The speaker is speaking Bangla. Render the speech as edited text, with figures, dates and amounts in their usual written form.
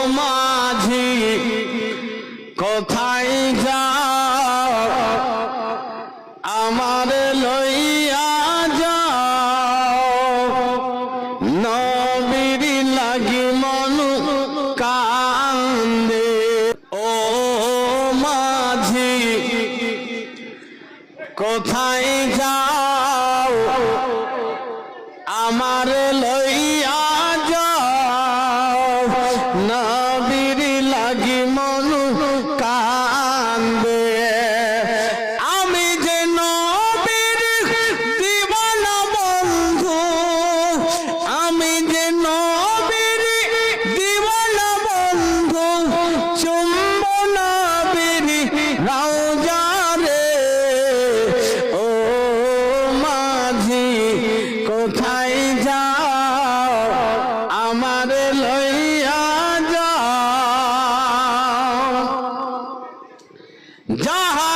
মাঝি কোথায় যাও আমার লইয়া যাও নবীর লাগি মন কান্দে ও মাঝি কোথায় যাও আমার লইয়া যাও নবীর লাগি মন কান্দে আমি যে নবীর দিওয়ানা বন্ধু আমি যে নবীর দিওয়ানা বন্ধু চুম্ব নবীর রওজা রে ও মাঝি কোথায় যাও আমার লইয়া যাও যাহা